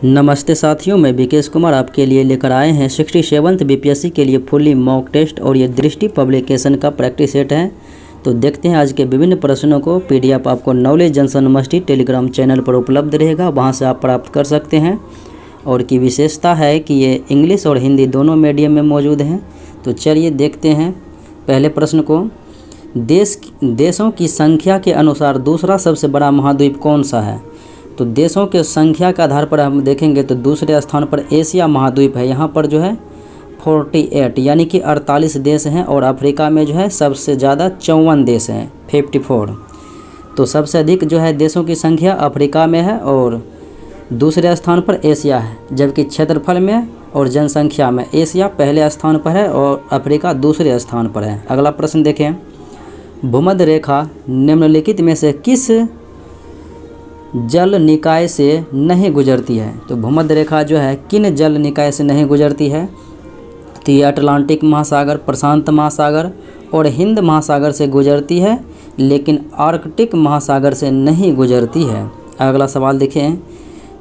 नमस्ते साथियों, मैं विकेश कुमार आपके लिए लेकर आए हैं 67th बीपीएससी के लिए फुल्ली मॉक टेस्ट और ये दृष्टि पब्लिकेशन का प्रैक्टिस सेट है। तो देखते हैं आज के विभिन्न प्रश्नों को। पीडीएफ आपको knowledge junction university Telegram channel पर उपलब्ध रहेगा, वहां से आप प्राप्त कर सकते हैं। और की विशेषता है कि ये इंग्लिश और हिंदी दोनों मीडियम में मौजूद हैं। तो चलिए देखते हैं पहले प्रश्न को। देशों की संख्या के अनुसार दूसरा सबसे बड़ा महाद्वीप कौन सा है? तो देशों के संख्या के आधार पर हम देखेंगे तो दूसरे स्थान पर एशिया महाद्वीप है। यहाँ पर जो है 48 यानी कि 48 देश हैं और अफ्रीका में जो है सबसे ज़्यादा 54 देश हैं, 54। तो सबसे अधिक जो है देशों की संख्या अफ्रीका में है और दूसरे स्थान पर एशिया है, जबकि क्षेत्रफल में और जनसंख्या में एशिया पहले स्थान पर है और अफ्रीका दूसरे स्थान पर है। अगला प्रश्न देखें। भूमध्य रेखा निम्नलिखित में से किस जल निकाय से नहीं गुजरती है? तो भूमध्य रेखा जो है किन जल निकाय से नहीं गुजरती है? तो ये अटलांटिक महासागर, प्रशांत महासागर और हिंद महासागर से गुजरती है, लेकिन आर्कटिक महासागर से नहीं गुजरती है। अगला सवाल देखें।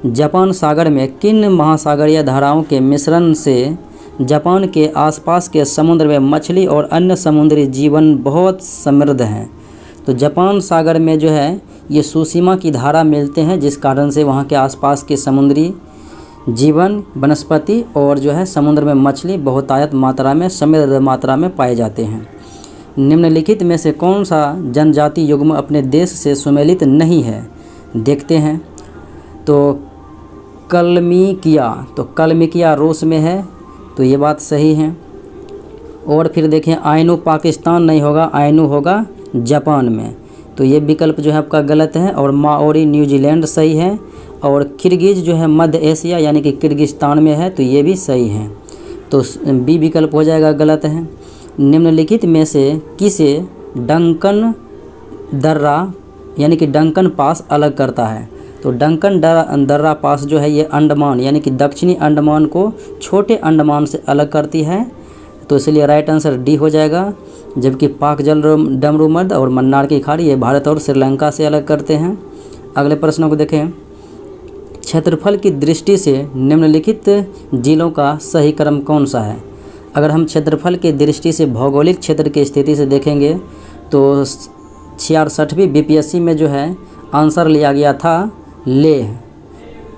जापान सागर में किन महासागरीय धाराओं के मिश्रण से जापान के आसपास के समुद्र में मछली और अन्य समुद्री जीवन बहुत समृद्ध हैं? तो जापान सागर में जो है ये सुशीमा की धारा मिलते हैं, जिस कारण से वहाँ के आसपास के समुद्री जीवन, वनस्पति और जो है समुद्र में मछली बहुतायत मात्रा में, समृद्ध मात्रा में पाए जाते हैं। निम्नलिखित में से कौन सा जनजाति युग्म अपने देश से सुमेलित नहीं है? देखते हैं। तो कलमिकिया, तो कलमिकिया रूस में है, तो ये बात सही है। और फिर देखें, आइनू पाकिस्तान नहीं होगा, आइनू होगा जापान में, तो ये विकल्प जो है आपका गलत है। और माओरी न्यूजीलैंड सही है। और किर्गिज जो है मध्य एशिया यानी कि किर्गिस्तान में है, तो ये भी सही है। तो बी विकल्प हो जाएगा गलत है। निम्नलिखित में से किसे डंकन दर्रा यानी कि डंकन पास अलग करता है? तो डंकन दर्रा पास जो है ये अंडमान यानी कि दक्षिणी अंडमान को छोटे अंडमान से अलग करती है, तो इसलिए राइट आंसर डी हो जाएगा। जबकि पाक जल डमरू मर्द और मन्नार की खाड़ी ये भारत और श्रीलंका से अलग करते हैं। अगले प्रश्नों को देखें। क्षेत्रफल की दृष्टि से निम्नलिखित जिलों का सही क्रम कौन सा है? अगर हम क्षेत्रफल की दृष्टि से भौगोलिक क्षेत्र की स्थिति से देखेंगे तो 66वीं बीपीएससी में जो है आंसर लिया गया था लेह,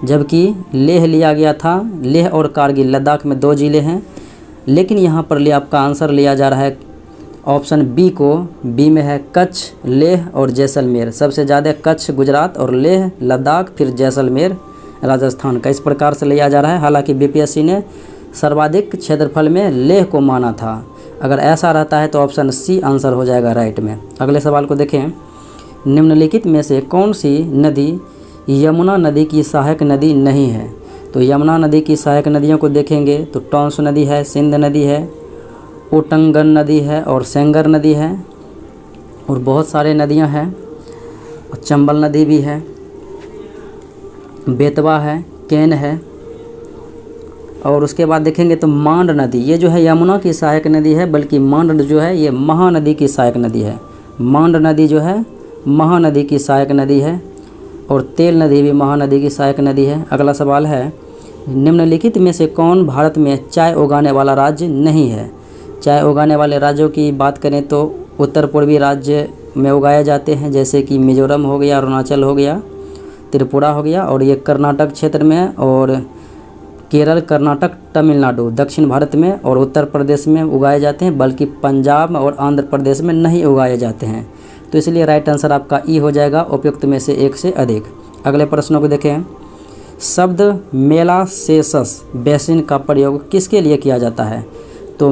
जबकि लेह लिया गया था, लेह और कारगिल लद्दाख में 2 ज़िले हैं। लेकिन यहाँ पर आपका आंसर लिया जा रहा है ऑप्शन बी को। बी में है कच्छ, लेह और जैसलमेर। सबसे ज़्यादा कच्छ गुजरात और लेह लद्दाख, फिर जैसलमेर राजस्थान का, इस प्रकार से लिया जा रहा है। हालांकि बीपीएससी ने सर्वाधिक क्षेत्रफल में लेह को माना था। अगर ऐसा रहता है तो ऑप्शन सी आंसर हो जाएगा राइट में। अगले सवाल को देखें। निम्नलिखित में से कौन सी नदी यमुना नदी की सहायक नदी नहीं है? तो यमुना नदी की सहायक नदियों को देखेंगे तो टॉन्स नदी है, सिंध नदी है, उटंगन नदी है और सेंगर नदी है, और बहुत सारे नदियां हैं। और चंबल नदी भी है, बेतवा है, केन है। और उसके बाद देखेंगे तो मांड नदी, ये जो है यमुना की सहायक नदी है, बल्कि मांड जो है ये महानदी की सहायक नदी है। मांड नदी जो है महानदी की सहायक नदी है, और तेल नदी भी महानदी की सहायक नदी है। अगला सवाल है। निम्नलिखित में से कौन भारत में चाय उगाने वाला राज्य नहीं है? चाय उगाने वाले राज्यों की बात करें तो उत्तर पूर्वी राज्य में उगाए जाते हैं, जैसे कि मिजोरम हो गया, अरुणाचल हो गया, त्रिपुरा हो गया, और ये कर्नाटक क्षेत्र में, और केरल, कर्नाटक, तमिलनाडु दक्षिण भारत में और उत्तर प्रदेश में उगाए जाते हैं, बल्कि पंजाब और आंध्र प्रदेश में नहीं उगाए जाते हैं। तो इसलिए राइट आंसर आपका ई हो जाएगा, उपयुक्त में से एक से अधिक। अगले प्रश्नों को देखें। शब्द मेलासेसस बेसिन का प्रयोग किसके लिए किया जाता है? तो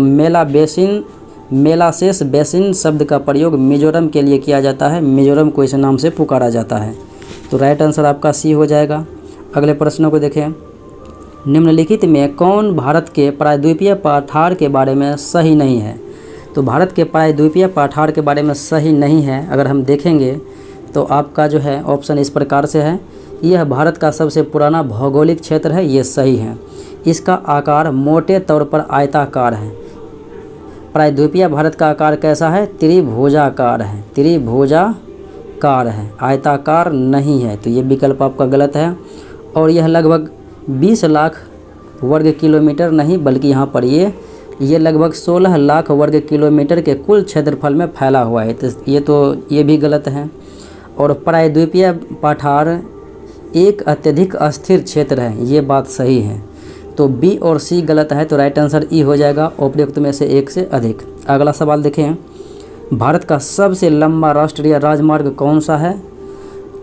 मेलासेस बेसिन शब्द का प्रयोग मिजोरम के लिए किया जाता है। मिजोरम को इस नाम से पुकारा जाता है। तो राइट आंसर आपका सी हो जाएगा। अगले प्रश्नों को देखें। निम्नलिखित में कौन भारत के प्रायद्वीपीय पठार के बारे में सही नहीं है? तो भारत के प्रायद्वीपीय पठार के बारे में सही नहीं है अगर हम देखेंगे तो आपका जो है ऑप्शन इस प्रकार से है। यह भारत का सबसे पुराना भौगोलिक क्षेत्र है, ये सही है। इसका आकार मोटे तौर पर आयताकार है। प्रायद्वीपीय भारत का आकार कैसा है? त्रिभुजाकार है, त्रिभुजाकार है, आयताकार नहीं है, तो ये विकल्प आपका गलत है। और यह लगभग 20 लाख वर्ग किलोमीटर नहीं, बल्कि यहाँ पर ये लगभग 16 लाख वर्ग किलोमीटर के कुल क्षेत्रफल में फैला हुआ है। तो ये भी गलत है। और प्रायद्वीपीय पठार एक अत्यधिक अस्थिर क्षेत्र है, ये बात सही है। तो बी और सी गलत है, तो राइट आंसर ई हो जाएगा उपयुक्त में से एक से अधिक। अगला सवाल देखें, भारत का सबसे लंबा राष्ट्रीय राजमार्ग कौन सा है?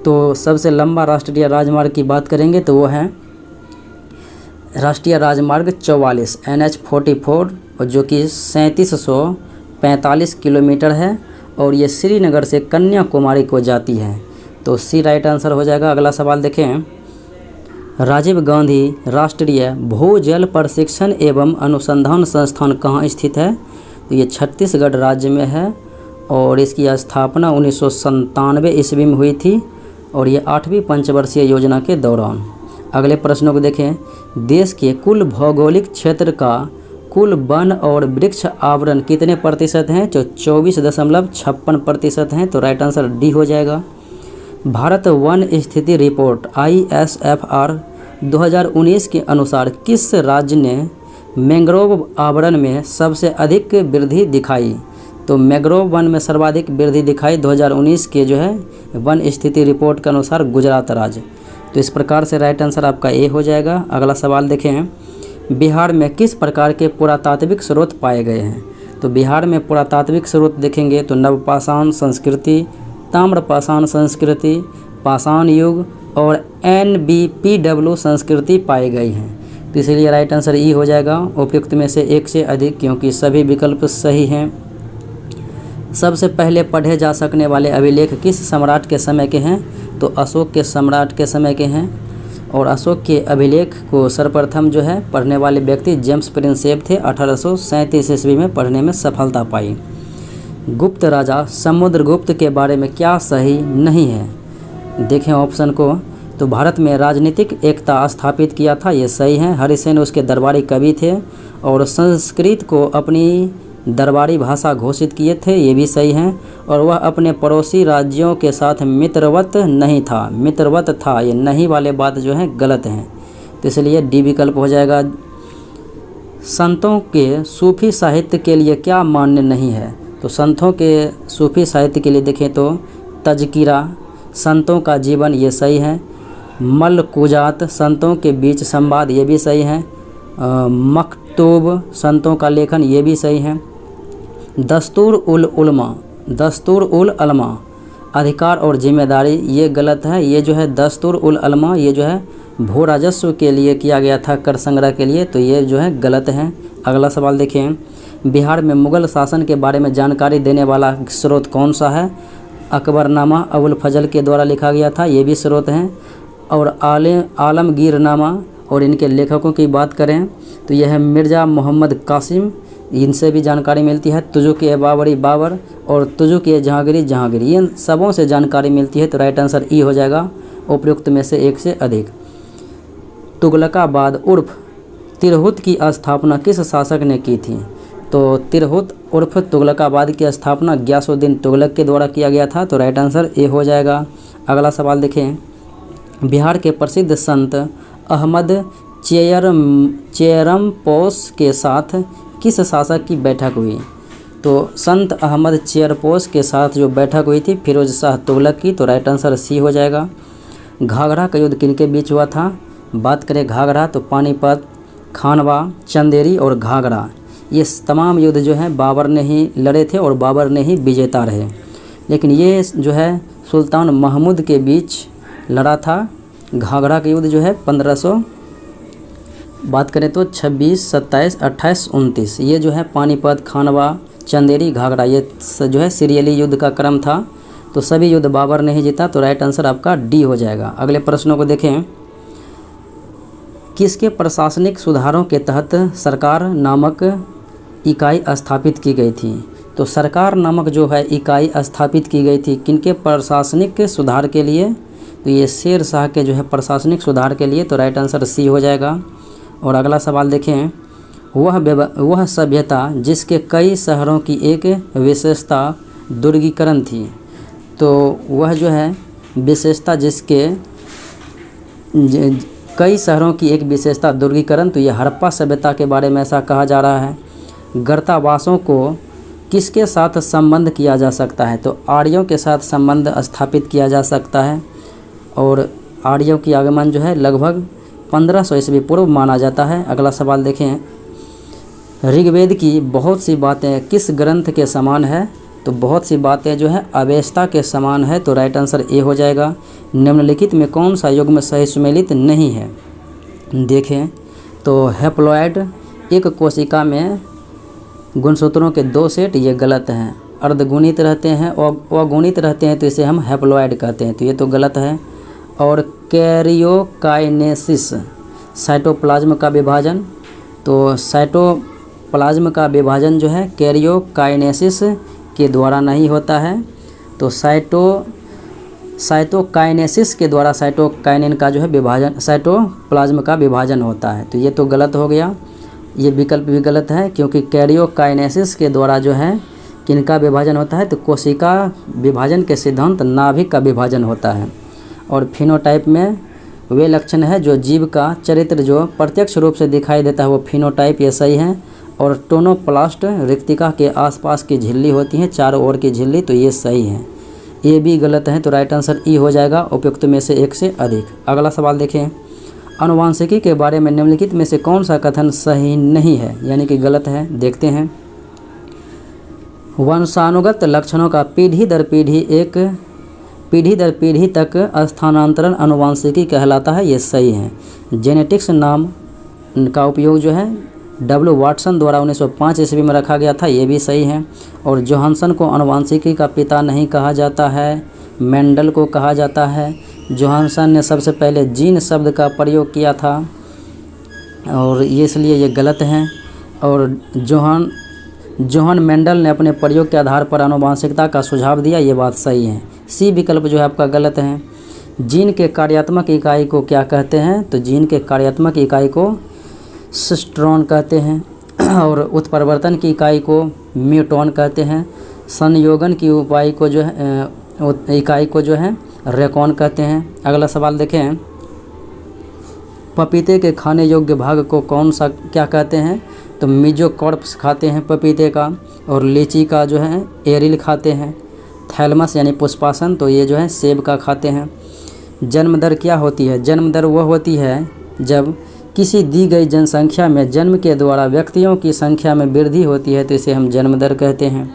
तो सबसे लंबा राष्ट्रीय राजमार्ग की बात करेंगे तो वो है राष्ट्रीय राजमार्ग 44 NH44, और जो कि 3745 किलोमीटर है, और ये श्रीनगर से कन्याकुमारी को जाती है। तो सी राइट आंसर हो जाएगा। अगला सवाल देखें, राजीव गांधी राष्ट्रीय भूजल प्रशिक्षण एवं अनुसंधान संस्थान कहाँ स्थित है? तो ये छत्तीसगढ़ राज्य में है, और इसकी स्थापना 1997 ईस्वी में हुई थी, और ये 8वीं पंचवर्षीय योजना के दौरान। अगले प्रश्नों को देखें, देश के कुल भौगोलिक क्षेत्र का कुल वन और वृक्ष आवरण कितने प्रतिशत हैं? तो 24.56% हैं। तो राइट आंसर डी हो जाएगा। भारत वन स्थिति रिपोर्ट ISFR 2019 के अनुसार किस राज्य ने मैंग्रोव आवरण में सबसे अधिक वृद्धि दिखाई? तो मैंग्रोव वन में सर्वाधिक वृद्धि दिखाई 2019 के जो है वन स्थिति रिपोर्ट के अनुसार गुजरात राज्य। तो इस प्रकार से राइट आंसर आपका ए हो जाएगा। अगला सवाल देखें, बिहार में किस प्रकार के पुरातात्विक स्रोत पाए गए हैं? तो बिहार में पुरातात्विक स्रोत देखेंगे तो नवपाषाण संस्कृति, ताम्रपाषाण संस्कृति, पाषाण युग और NBPW संस्कृति पाई गई हैं। तो इसलिए राइट आंसर ई हो जाएगा उपयुक्त में से एक से अधिक, क्योंकि सभी विकल्प सही हैं। सबसे पहले पढ़े जा सकने वाले अभिलेख किस सम्राट के समय के हैं? तो अशोक के सम्राट के समय के हैं, और अशोक के अभिलेख को सर्वप्रथम जो है पढ़ने वाले व्यक्ति जेम्स प्रिंसेप थे। 1837 ईस्वी में पढ़ने में सफलता पाई। गुप्त राजा समुद्रगुप्त के बारे में क्या सही नहीं है? देखें ऑप्शन को, तो भारत में राजनीतिक एकता स्थापित किया था, ये सही है। हरिसेन उसके दरबारी कवि थे, और संस्कृत को अपनी दरबारी भाषा घोषित किए थे, ये भी सही है। और वह अपने पड़ोसी राज्यों के साथ मित्रवत नहीं था, मित्रवत था, ये नहीं वाले बात जो है गलत हैं। तो इसलिए डी विकल्प हो जाएगा। संतों के सूफी साहित्य के लिए क्या मान्य नहीं है? तो संतों के सूफी साहित्य के लिए देखें तो तज़किरा, संतों का जीवन, ये सही है। मलकुजात, संतों के बीच संवाद, ये भी सही है। मकतूब, संतों का लेखन, ये भी सही है। दस्तूर उल अलमा, अधिकार और जिम्मेदारी, ये गलत है। ये जो है दस्तूर उल अलमा, ये जो है भू राजस्व के लिए किया गया था, कर संग्रह के लिए, तो ये जो है गलत है। अगला सवाल देखें, बिहार में मुग़ल शासन के बारे में जानकारी देने वाला स्रोत कौन सा है? अकबरनामा अबुल फजल के द्वारा लिखा गया था, ये भी स्रोत हैं। और आलमगीरनामा, और इनके लेखकों की बात करें तो यह है मिर्ज़ा मोहम्मद कासिम, इनसे भी जानकारी मिलती है। तुजुक ए बाबरी बाबर और तुजुक ए जहांगीरी जहांगीरी, इन सबों से जानकारी मिलती है। तो राइट आंसर ई हो जाएगा उपयुक्त में से एक से अधिक। तुगलकाबाद उर्फ तिरहुत की स्थापना किस शासक ने की थी? तो तिरहुत उर्फ तुगलकाबाद की स्थापना गियासुद्दीन तुगलक के द्वारा किया गया था। तो राइट आंसर ए हो जाएगा। अगला सवाल देखें, बिहार के प्रसिद्ध संत अहमद चेयरमपोश के साथ किस शासक की बैठक हुई? तो संत अहमद चेयरपोश के साथ जो बैठक हुई थी फिरोज शाह तुगलक की। तो राइट आंसर सी हो जाएगा। घाघरा का युद्ध किनके बीच हुआ था? बात करें घाघरा तो पानीपत, खानवा, चंदेरी और घाघरा, ये तमाम युद्ध जो है बाबर ने ही लड़े थे और बाबर ने ही विजेता रहे। लेकिन ये जो है सुल्तान महमूद के बीच लड़ा था। घाघरा का युद्ध जो है 1500 बात करें तो 26, 27, 28, 29, ये जो है पानीपत, खानवा, चंदेरी, घाघरा, ये जो है सीरियली युद्ध का क्रम था। तो सभी युद्ध बाबर ने ही जीता। तो राइट आंसर आपका डी हो जाएगा। अगले प्रश्नों को देखें, किसके प्रशासनिक सुधारों के तहत सरकार नामक इकाई स्थापित की गई थी? तो सरकार नामक जो है इकाई स्थापित की गई थी किनके प्रशासनिक सुधार के लिए? तो ये शेर शाह के जो है प्रशासनिक सुधार के लिए। तो राइट आंसर सी हो जाएगा। और अगला सवाल देखें, वह सभ्यता जिसके कई शहरों की एक विशेषता दुर्गीकरण थी। तो वह जो है विशेषता जिसके कई शहरों की एक विशेषता दुर्गीकरण, तो ये हड़प्पा सभ्यता के बारे में ऐसा कहा जा रहा है। गर्तावासों को किसके साथ संबंध किया जा सकता है, तो आर्यों के साथ संबंध स्थापित किया जा सकता है। और आर्यों की आगमन जो है लगभग 1500 ईस्वी पूर्व माना जाता है। अगला सवाल देखें, ऋग्वेद की बहुत सी बातें किस ग्रंथ के समान है, तो बहुत सी बातें जो है अवेस्ता के समान है, तो राइट आंसर ए हो जाएगा। निम्नलिखित में कौन सा युग्म सही सुमेलित नहीं है, देखें तो हैप्लॉइड, एक कोशिका में गुणसूत्रों के 2 सेट, ये गलत हैं। अर्धगुणित रहते हैं और अगुणित रहते हैं तो इसे हम हैप्लॉइड कहते हैं, तो ये तो गलत है। और कैरियोकाइनेसिस, साइटोप्लाज्म का विभाजन, तो साइटोप्लाज्म का विभाजन जो है कैरियोकाइनेसिस के द्वारा नहीं होता है, तो साइटोकाइनेसिस के द्वारा साइटोकाइनिन का जो है विभाजन, साइटोप्लाज्म का विभाजन होता है, तो ये तो गलत हो गया। ये विकल्प भी गलत है, क्योंकि कैरियोकाइनेसिस के द्वारा जो है किनका विभाजन होता है, तो कोशिका विभाजन के सिद्धांत नाभिक का विभाजन होता है। और फिनोटाइप में वे लक्षण है जो जीव का चरित्र जो प्रत्यक्ष रूप से दिखाई देता है, वो फिनोटाइप, ये सही है। और टोनोप्लास्ट रिक्तिका के आसपास की झिल्ली होती है, चारों ओर की झिल्ली, तो ये सही है। ये भी गलत है, तो राइट आंसर ई हो जाएगा, उपयुक्त में से एक से अधिक। अगला सवाल देखें, आनुवांशिकी के बारे में निम्नलिखित में से कौन सा कथन सही नहीं है, यानी कि गलत है, देखते हैं। वंशानुगत लक्षणों का पीढ़ी दर पीढ़ी तक स्थानांतरण आनुवांशिकी कहलाता है, ये सही है। जेनेटिक्स नाम का उपयोग जो है W. वाटसन द्वारा 1905 ईस्वी में रखा गया था, ये भी सही है। और जोहानसन को आनुवांशिकी का पिता नहीं कहा जाता है, मेंडल को कहा जाता है। जोहानसन ने सबसे पहले जीन शब्द का प्रयोग किया था और ये इसलिए ये गलत हैं। और जोहन मेंडल ने अपने प्रयोग के आधार पर आनुवांशिकता का सुझाव दिया, ये बात सही है। सी विकल्प जो है आपका गलत है। जीन के कार्यात्मक इकाई को क्या कहते हैं, तो जीन के कार्यात्मक इकाई को सिस्ट्रॉन कहते हैं। और उत्परिवर्तन की इकाई को म्यूटॉन कहते हैं। संयोगन की इकाई को जो है रेकॉन कहते हैं। अगला सवाल देखें, पपीते के खाने योग्य भाग को कौन सा क्या कहते हैं, तो मेसोकार्प्स खाते हैं पपीते का। और लीची का जो है एरिल खाते हैं। थैलमस यानी पुष्पासन, तो ये जो है सेब का खाते हैं। जन्म दर क्या होती है, जन्म दर वह होती है जब किसी दी गई जनसंख्या में जन्म के द्वारा व्यक्तियों की संख्या में वृद्धि होती है, तो इसे हम जन्म दर कहते हैं।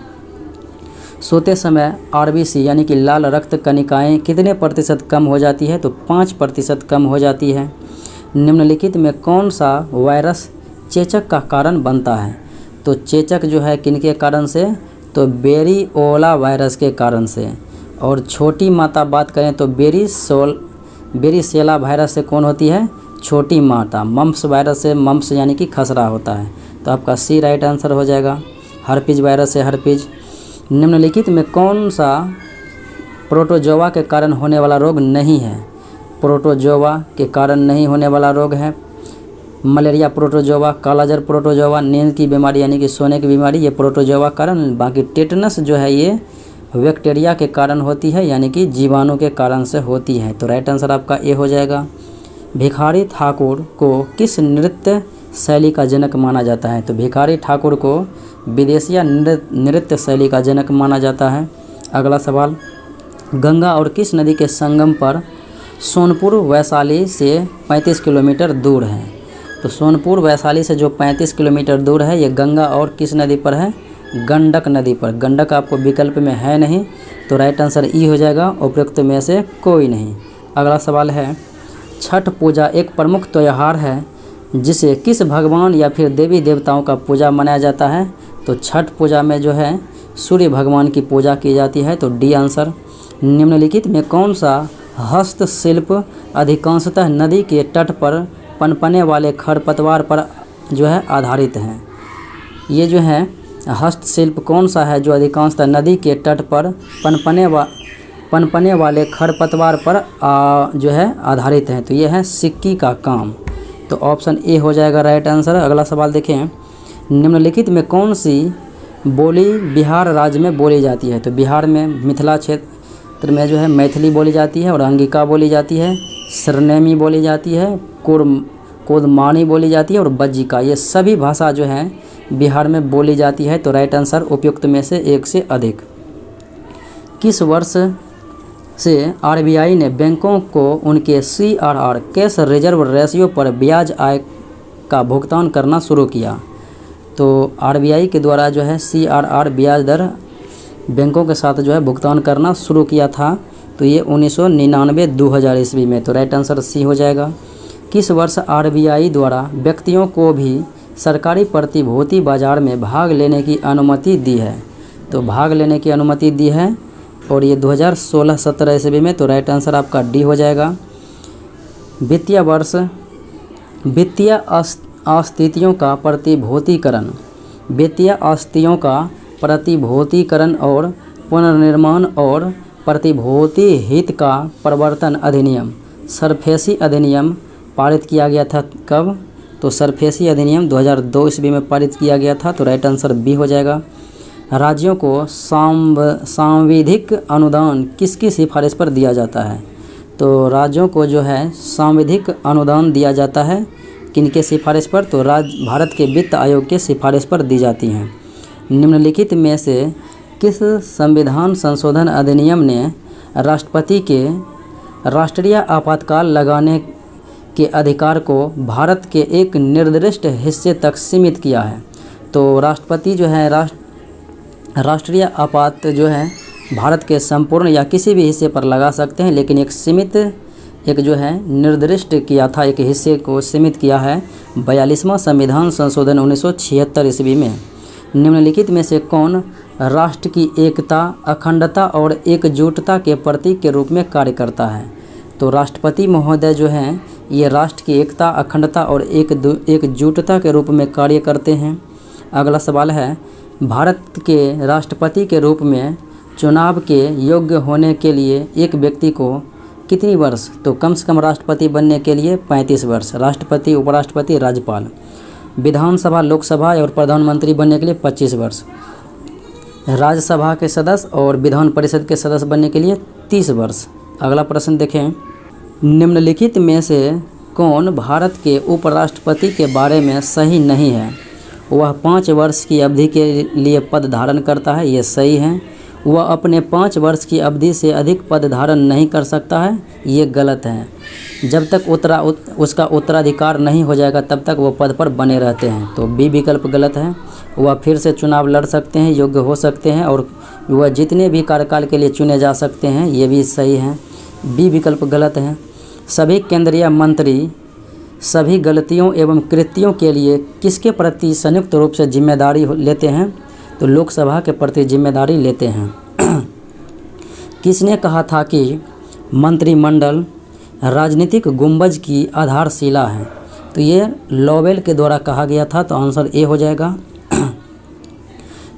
सोते समय RBC यानी कि लाल रक्त कणिकाएँ कितने प्रतिशत कम हो जाती है, तो 5% कम हो जाती है। निम्नलिखित में कौन सा वायरस चेचक का कारण बनता है, तो चेचक जो है किनके कारण से, तो वेरिओला वायरस के कारण से। और छोटी माता बात करें तो बेरिसेला वायरस से कौन होती है, छोटी माता। मम्प्स वायरस से, मम्प्स यानी कि खसरा होता है, तो आपका सी राइट आंसर हो जाएगा। हर्पीज वायरस से हर्पीज। निम्नलिखित में कौन सा प्रोटोजोआ के कारण होने वाला रोग नहीं है, प्रोटोजोआ के कारण नहीं होने वाला रोग है मलेरिया प्रोटोजोआ, कालाजार प्रोटोजोआ, नींद की बीमारी यानी कि सोने की बीमारी, ये प्रोटोजोआ कारण। बाकी टेटनस जो है ये बैक्टीरिया के कारण होती है, यानी कि जीवाणु के कारण से होती है, तो राइट आंसर आपका ए हो जाएगा। भिखारी ठाकुर को किस नृत्य शैली का जनक माना जाता है, तो भिखारी ठाकुर को विदेशिया नृत्य शैली का जनक माना जाता है। अगला सवाल, गंगा और किस नदी के संगम पर सोनपुर वैशाली से 35 किलोमीटर दूर है, तो सोनपुर वैशाली से जो 35 किलोमीटर दूर है, ये गंगा और किस नदी पर है, गंडक नदी पर। गंडक आपको विकल्प में है नहीं, तो राइट आंसर ई हो जाएगा, उपयुक्त में से कोई नहीं। अगला सवाल है, छठ पूजा एक प्रमुख त्यौहार है जिसे किस भगवान या फिर देवी देवताओं का पूजा मनाया जाता है, तो छठ पूजा में जो है सूर्य भगवान की पूजा की जाती है, तो डी आंसर। निम्नलिखित में कौन सा हस्तशिल्प अधिकांशतः नदी के तट पर पनपने वाले खरपतवार पर जो है आधारित है, ये जो है हस्तशिल्प कौन सा है जो अधिकांशतः नदी के तट पर पनपने वाले खरपतवार पर जो है आधारित है, तो ये है सिक्की का काम, तो ऑप्शन ए हो जाएगा राइट आंसर। अगला सवाल देखें, निम्नलिखित में कौन सी बोली बिहार राज्य में बोली जाती है, तो बिहार में मिथिला क्षेत्र में जो है मैथिली बोली जाती है और अंगिका बोली जाती है, सरनेमी बोली जाती है, कोदमानी बोली जाती है और बज्जिका, ये सभी भाषा जो है बिहार में बोली जाती है। तो राइट आंसर उपयुक्त में से एक से अधिक। किस वर्ष से आरबीआई ने बैंकों को उनके सीआरआर कैश रिजर्व रेशियो पर ब्याज आय का भुगतान करना शुरू किया? तो आरबीआई के द्वारा जो है सीआरआर ब्याज दर बैंकों के साथ जो है भुगतान करना शुरू किया था। तो ये 1999-2000 ईस्वी में। तो राइट आंसर सी हो जाएगा। किस वर्ष आरबीआई द्वारा व्यक्तियों को भी सरकारी प्रतिभूति बाजार में भाग लेने की अनुमति दी है? तो भाग लेने की अनुमति दी है और ये 2016-17 ईस्वी में। तो राइट आंसर आपका डी हो जाएगा। वित्तीय वर्ष वित्तीय अस्थितियों का प्रतिभूतिकरण, वित्तीय अस्थितियों का प्रतिभूतिकरण और पुनर्निर्माण और प्रतिभूति हित का प्रवर्तन अधिनियम सरफेसी अधिनियम पारित किया गया था कब? तो सरफेसी अधिनियम 2002 ईस्वी में पारित किया गया था। तो राइट आंसर बी हो जाएगा। राज्यों को सांविधिक अनुदान किसकी सिफारिश पर दिया जाता है? तो राज्यों को जो है सांविधिक अनुदान दिया जाता है किनके सिफारिश पर? तो भारत के वित्त आयोग के सिफारिश पर दी जाती हैं। निम्नलिखित में से किस संविधान संशोधन अधिनियम ने राष्ट्रपति के राष्ट्रीय आपातकाल लगाने के अधिकार को भारत के एक निर्दिष्ट हिस्से तक सीमित किया है? तो राष्ट्रपति जो है राष्ट्रीय आपात जो है भारत के संपूर्ण या किसी भी हिस्से पर लगा सकते हैं, लेकिन एक सीमित एक जो है निर्दिष्ट किया था, एक हिस्से को सीमित किया है 42वां संविधान संशोधन 1976 ईस्वी में। निम्नलिखित में से कौन राष्ट्र की एकता, अखंडता और एकजुटता के प्रतीक के रूप में कार्य करता है? तो राष्ट्रपति महोदय जो हैं ये राष्ट्र की एकता, अखंडता और एकजुटता के रूप में कार्य करते हैं। अगला सवाल है, भारत के राष्ट्रपति के रूप में चुनाव के योग्य होने के लिए एक व्यक्ति को कितनी वर्ष? तो कम से कम राष्ट्रपति बनने के लिए 35 वर्ष, राष्ट्रपति, उपराष्ट्रपति, राज्यपाल। विधानसभा, लोकसभा और प्रधानमंत्री बनने के लिए 25 वर्ष। राज्यसभा के सदस्य और विधान परिषद के सदस्य बनने के लिए 30 वर्ष। अगला प्रश्न देखें, निम्नलिखित में से कौन भारत के उपराष्ट्रपति के बारे में सही नहीं है? वह 5 वर्ष की अवधि के लिए पद धारण करता है, ये सही है। वह अपने 5 वर्ष की अवधि से अधिक पद धारण नहीं कर सकता है, ये गलत है। जब तक उसका उत्तराधिकार नहीं हो जाएगा तब तक वो पद पर बने रहते हैं। तो बी विकल्प गलत है। वह फिर से चुनाव लड़ सकते हैं, योग्य हो सकते हैं और वह जितने भी कार्यकाल के लिए चुने जा सकते हैं, ये भी सही है। बी विकल्प गलत है। सभी केंद्रीय मंत्री सभी गलतियों एवं कृत्यों के लिए किसके प्रति संयुक्त रूप से जिम्मेदारी लेते हैं? तो लोकसभा के प्रति जिम्मेदारी लेते हैं। किसने कहा था कि मंत्रिमंडल राजनीतिक गुंबज की आधारशिला है? तो ये लोवेल के द्वारा कहा गया था। तो आंसर ए हो जाएगा।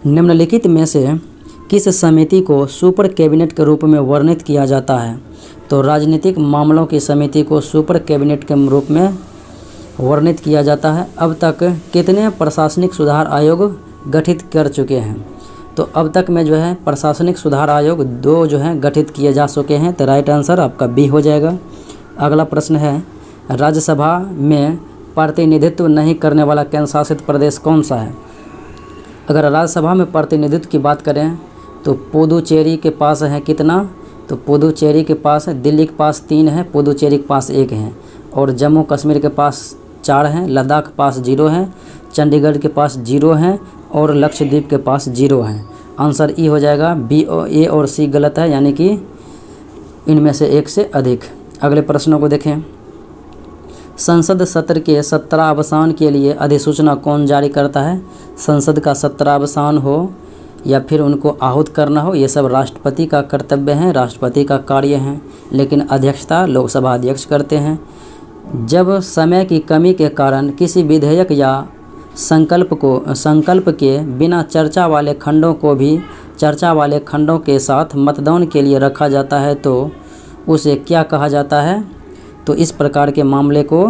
निम्नलिखित में से किस समिति को सुपर कैबिनेट के रूप में वर्णित किया जाता है? तो राजनीतिक मामलों की समिति को सुपर कैबिनेट के रूप में वर्णित किया जाता है। अब तक कितने प्रशासनिक सुधार आयोग गठित कर चुके हैं? तो अब तक में जो है प्रशासनिक सुधार आयोग 2 जो हैं गठित किए जा चुके हैं। तो राइट आंसर आपका बी हो जाएगा। अगला प्रश्न है, राज्यसभा में प्रतिनिधित्व नहीं करने वाला केंद्र शासित प्रदेश कौन सा है? अगर राज्यसभा में प्रतिनिधित्व की बात करें तो पुदुचेरी के पास है कितना? तो पुदुचेरी के पास है, दिल्ली के पास 3 है, पुदुचेरी के पास 1 है और जम्मू कश्मीर के पास 4 हैं, लद्दाख के पास 0 है, चंडीगढ़ के पास 0 है और लक्षद्वीप के पास 0 है। आंसर ई हो जाएगा। बी, ए और सी गलत है, यानी कि इनमें से एक से अधिक। अगले प्रश्नों को देखें। संसद सत्र के 17वां के लिए अधिसूचना कौन जारी करता है? संसद का 17वां हो या फिर उनको आहूत करना हो, ये सब राष्ट्रपति का कर्तव्य है, राष्ट्रपति का कार्य है, लेकिन अध्यक्षता लोकसभा अध्यक्ष करते हैं। जब समय की कमी के कारण किसी विधेयक या संकल्प के बिना चर्चा वाले खंडों को भी चर्चा वाले खंडों के साथ मतदान के लिए रखा जाता है तो उसे क्या कहा जाता है? तो इस प्रकार के मामले को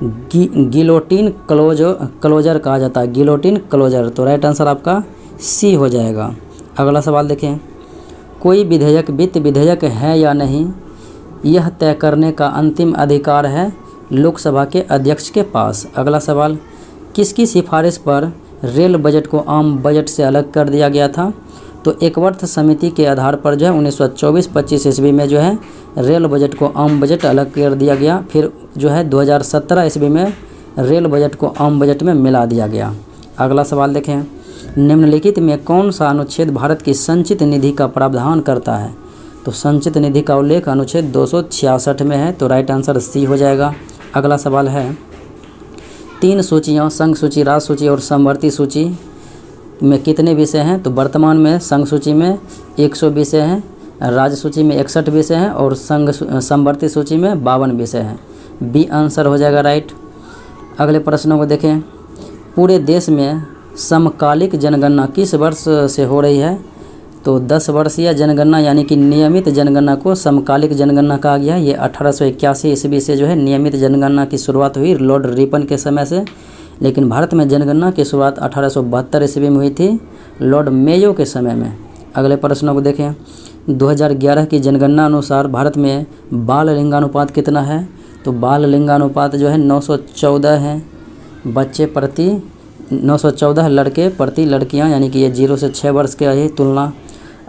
गिलोटिन क्लोजर कहा जाता है, गिलोटिन क्लोजर। तो राइट आंसर आपका सी हो जाएगा। अगला सवाल देखें। कोई विधेयक वित्त विधेयक है या नहीं, यह तय करने का अंतिम अधिकार है लोकसभा के अध्यक्ष के पास। अगला सवाल, किसकी सिफारिश पर रेल बजट को आम बजट से अलग कर दिया गया था? तो एकवर्थ समिति के आधार पर जो है 1924-25 ईस्वी में जो है रेल बजट को आम बजट अलग कर दिया गया। फिर जो है 2017 ईस्वी में रेल बजट को आम बजट में मिला दिया गया। अगला सवाल देखें, निम्नलिखित में कौन सा अनुच्छेद भारत की संचित निधि का प्रावधान करता है? तो संचित निधि का उल्लेख अनुच्छेद 266 में है, तो राइट आंसर सी हो जाएगा। अगला सवाल है, 3 सूचियाँ संघ सूची, राज्य सूची और समवर्ती सूची में कितने विषय हैं? तो वर्तमान में संघ सूची में 100 विषय हैं, राज्य सूची में 61 विषय हैं और संघ समवर्ती सूची में 52 विषय हैं। बी आंसर हो जाएगा राइट। अगले प्रश्नों को देखें, पूरे देश में समकालिक जनगणना किस वर्ष से हो रही है? तो 10 वर्षीय जनगणना यानी कि नियमित जनगणना को समकालिक जनगणना कहा गया है। ये 1881 ईस्वी से जो है नियमित जनगणना की शुरुआत हुई लॉर्ड रिपन के समय से, लेकिन भारत में जनगणना की शुरुआत 1872 ईस्वी में हुई थी लॉर्ड मेयो के समय में। अगले प्रश्नों को देखें, 2011 की जनगणना अनुसार भारत में बाल लिंगानुपात कितना है? तो बाल लिंगानुपात जो है 914 है, बच्चे प्रति 914 लड़के प्रति लड़कियां, यानी कि ये 0 से 6 वर्ष के है तुलना।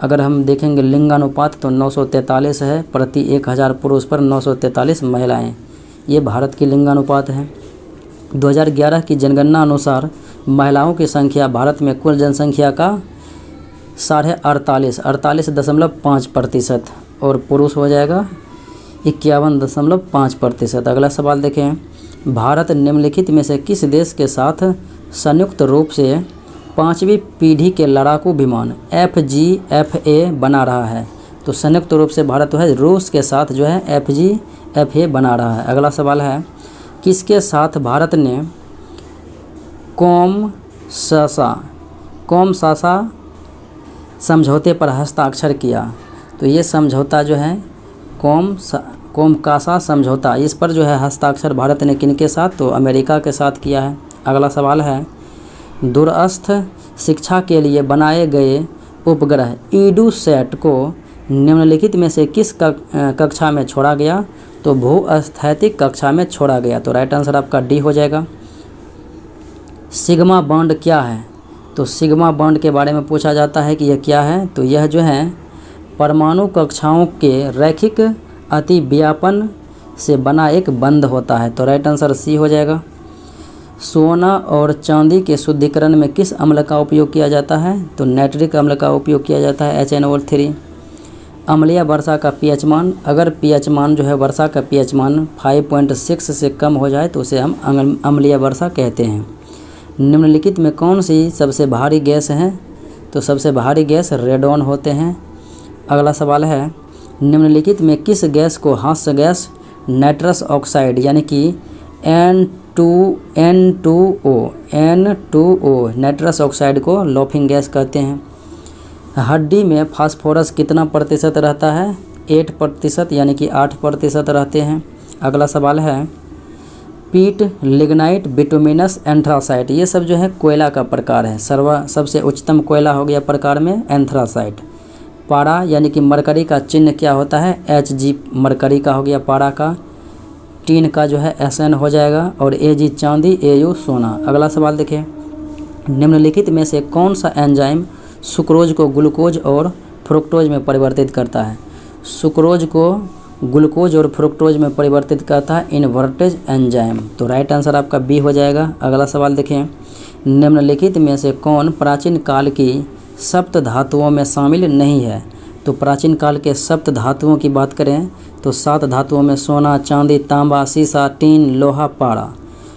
अगर हम देखेंगे लिंगानुपात तो 943 है, प्रति 1000 पुरुष पर 943 महिलाएं। ये भारत की लिंगानुपात है। 2011 की जनगणना अनुसार महिलाओं की संख्या भारत में कुल जनसंख्या का 48.5% और पुरुष हो जाएगा 51.5%। अगला सवाल देखें, भारत निम्नलिखित में से किस देश के साथ संयुक्त रूप से 5वीं पीढ़ी के लड़ाकू विमान FGFA बना रहा है? तो संयुक्त रूप से भारत जो है रूस के साथ जो है FGFA बना रहा है। अगला सवाल है, किसके साथ भारत ने कोमसासा समझौते पर हस्ताक्षर किया? तो ये समझौता जो है कोमकासा समझौता, इस पर जो है हस्ताक्षर भारत ने किनके साथ? तो अमेरिका के साथ किया है। अगला सवाल है, दूरस्थ शिक्षा के लिए बनाए गए उपग्रह EDUSAT को निम्नलिखित में से किस कक्षा में छोड़ा गया? तो भूस्थैतिक कक्षा में छोड़ा गया। तो राइट आंसर आपका डी हो जाएगा। सिग्मा बॉन्ड क्या है? तो सिग्मा बॉन्ड के बारे में पूछा जाता है कि यह क्या है? तो यह जो है परमाणु कक्षाओं के रैखिक अतिव्यापन से बना एक बंध होता है। तो राइट आंसर सी हो जाएगा। सोना और चांदी के शुद्धिकरण में किस अम्ल का उपयोग किया जाता है? तो नाइट्रिक अम्ल का उपयोग किया जाता है HNO3। अम्लीय वर्षा का pH मान, अगर pH मान जो है वर्षा का pH मान 5.6 से कम हो जाए तो उसे हम अम्लीय वर्षा कहते हैं। निम्नलिखित में कौन सी सबसे भारी गैस है? तो सबसे भारी गैस रेडॉन होते हैं। अगला सवाल है, निम्नलिखित में किस गैस को हास्य गैस नाइट्रस ऑक्साइड यानी कि N2O नाइट्रस ऑक्साइड को लॉफिंग गैस कहते हैं। हड्डी में फास्फोरस कितना प्रतिशत रहता है? 8% यानी कि 8% रहते हैं। अगला सवाल है, पीट, लिग्नाइट, बिटुमिनस, एंथ्रासाइट, ये सब जो है कोयला का प्रकार है। सबसे उच्चतम कोयला हो गया प्रकार में एंथ्रासाइट। पारा यानी कि मरकरी का चिन्ह क्या होता है? Hg मरकरी का हो गया पारा का। टीन का जो है Sn हो जाएगा और Ag चांदी, Au सोना। अगला सवाल देखें, निम्नलिखित में से कौन सा एंजाइम सुक्रोज को ग्लूकोज और फ्रुक्टोज में परिवर्तित करता है? सुक्रोज को ग्लूकोज और फ्रुक्टोज में परिवर्तित करता है इन्वर्टेज एंजाइम। तो राइट आंसर आपका बी हो जाएगा। अगला सवाल देखें, निम्नलिखित में से कौन प्राचीन काल की सप्त धातुओं में शामिल नहीं है? तो प्राचीन काल के सप्त धातुओं की बात करें तो 7 धातुओं में सोना, चांदी, तांबा, सीसा, टीन, लोहा, पारा।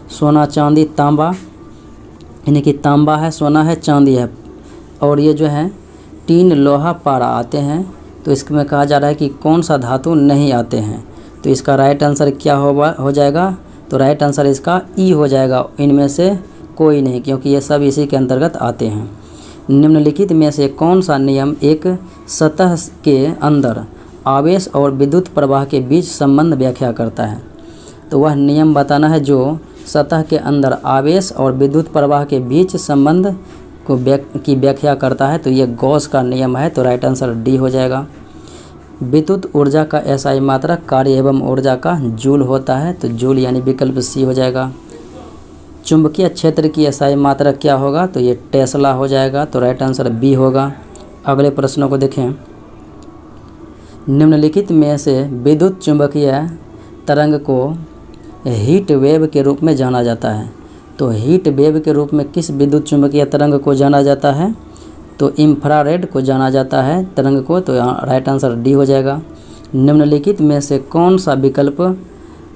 सोना, चांदी, तांबा यानी कि तांबा है, सोना है, चांदी है और ये जो है टीन, लोहा, पारा आते हैं। तो इसमें कहा जा रहा है कि कौन सा धातु नहीं आते हैं? तो इसका राइट आंसर क्या हो जाएगा? तो राइट आंसर इसका ई हो जाएगा, इनमें से कोई नहीं, क्योंकि ये सब इसी के अंतर्गत आते हैं। निम्नलिखित में से कौन सा नियम एक सतह के अंदर आवेश और विद्युत प्रवाह के बीच संबंध व्याख्या करता है? तो वह नियम बताना है जो सतह के अंदर आवेश और विद्युत प्रवाह के बीच संबंध की व्याख्या करता है। तो ये गॉस का नियम है। तो राइट आंसर डी हो जाएगा। विद्युत ऊर्जा का एसआई मात्रक कार्य एवं ऊर्जा का जूल होता है, तो जूल यानी विकल्प सी हो जाएगा। चुंबकीय क्षेत्र की एसआई मात्रक क्या होगा, तो ये टेस्ला हो जाएगा, तो राइट आंसर बी होगा। अगले प्रश्नों को देखें। निम्नलिखित में से विद्युत चुंबकीय तरंग को हीट वेव के रूप में जाना जाता है, तो हीट वेव के रूप में किस विद्युत चुंबकीय तरंग को जाना जाता है, तो इंफ्रारेड को जाना जाता है तरंग को, तो यहाँ राइट आंसर डी हो जाएगा। निम्नलिखित में से कौन सा विकल्प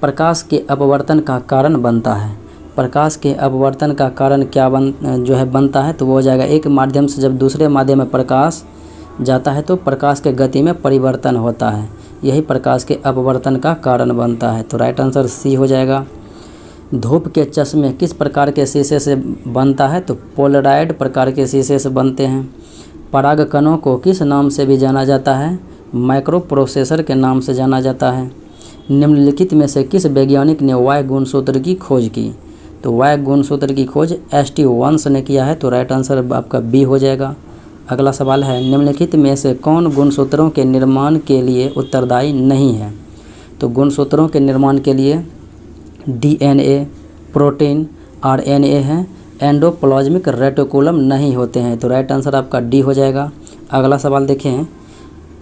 प्रकाश के अपवर्तन का कारण बनता है, प्रकाश के अपवर्तन का कारण क्या बनता है, तो वो हो जाएगा एक माध्यम से जब दूसरे माध्यम में प्रकाश जाता है तो प्रकाश के गति में परिवर्तन होता है, यही प्रकाश के अपवर्तन का कारण बनता है, तो राइट आंसर सी हो जाएगा। धूप के चश्मे किस प्रकार के शीशे से बनता है, तो पोलराइड प्रकार के शीशे से बनते हैं। पराग कणों को किस नाम से भी जाना जाता है, माइक्रो प्रोसेसर के नाम से जाना जाता है। निम्नलिखित में से किस वैज्ञानिक ने वायु गुणसूत्र की खोज की, तो वायु गुणसूत्र की खोज एस.टी. वंश ने किया है, तो राइट आंसर आपका बी हो जाएगा। अगला सवाल है, निम्नलिखित में से कौन गुणसूत्रों के निर्माण के लिए उत्तरदायी नहीं है, तो गुणसूत्रों के निर्माण के लिए डीएनए, प्रोटीन, आरएनए हैं, एंडोप्लाज्मिक रेटिकुलम नहीं होते हैं, तो राइट आंसर आपका डी हो जाएगा। अगला सवाल देखें।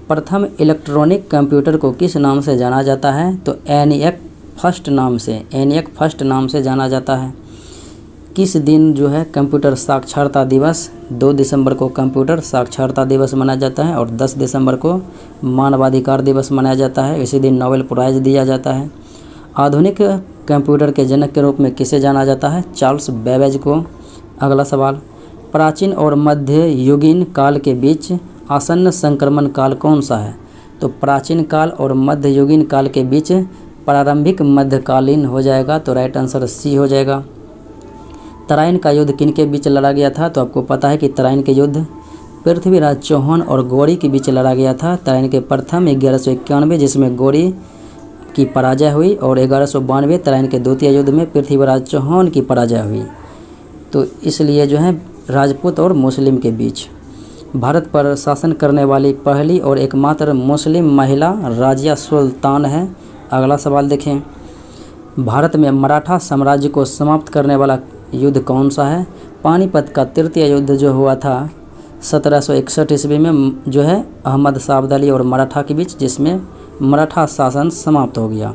प्रथम इलेक्ट्रॉनिक कंप्यूटर को किस नाम से जाना जाता है, तो एनिएक फर्स्ट नाम से जाना जाता है। किस दिन कंप्यूटर साक्षरता दिवस, 2 दिसंबर को कंप्यूटर साक्षरता दिवस मनाया जाता है और 10 दिसंबर को मानवाधिकार दिवस मनाया जाता है, इसी दिन नोबेल प्राइज़ दिया जाता है। आधुनिक कंप्यूटर के जनक के रूप में किसे जाना जाता है, चार्ल्स बेबेज को। अगला सवाल, प्राचीन और मध्ययुगीन काल के बीच आसन्न संक्रमण काल कौन सा है, तो प्राचीन काल और मध्ययुगीन काल के बीच प्रारंभिक मध्यकालीन हो जाएगा, तो राइट आंसर सी हो जाएगा। तराइन का युद्ध किनके बीच लड़ा गया था, तो आपको पता है कि तराइन के युद्ध पृथ्वीराज चौहान और गौरी के बीच लड़ा गया था। तराइन के प्रथम 1191 जिसमें गौरी की पराजय हुई और 1192 तराइन के द्वितीय युद्ध में पृथ्वीराज चौहान की पराजय हुई, तो इसलिए राजपूत और मुस्लिम के बीच। भारत पर शासन करने वाली पहली और एकमात्र मुस्लिम महिला राजिया सुल्तान है। अगला सवाल देखें। भारत में मराठा साम्राज्य को समाप्त करने वाला युद्ध कौन सा है, पानीपत का तृतीय युद्ध जो हुआ था 1761 ईस्वी में अहमद शाह अब्दाली और मराठा के बीच, जिसमें मराठा शासन समाप्त हो गया।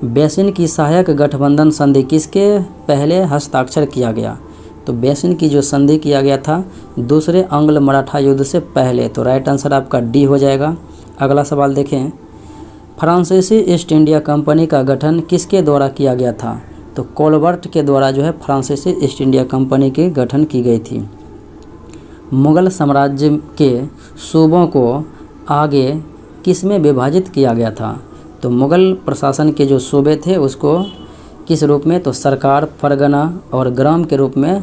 बेसिन की सहायक गठबंधन संधि किसके पहले हस्ताक्षर किया गया, तो बेसिन की जो संधि किया गया था दूसरे आंग्ल मराठा युद्ध से पहले, तो राइट आंसर आपका डी हो जाएगा। अगला सवाल देखें। फ्रांसीसी ईस्ट इंडिया कंपनी का गठन किसके द्वारा किया गया था, तो कोलबर्ट के द्वारा फ्रांसीसी ईस्ट इंडिया कंपनी के गठन की गई थी। मुगल साम्राज्य के सूबों को आगे किसमें विभाजित किया गया था, तो मुगल प्रशासन के जो सूबे थे उसको किस रूप में, तो सरकार, फरगना और ग्राम के रूप में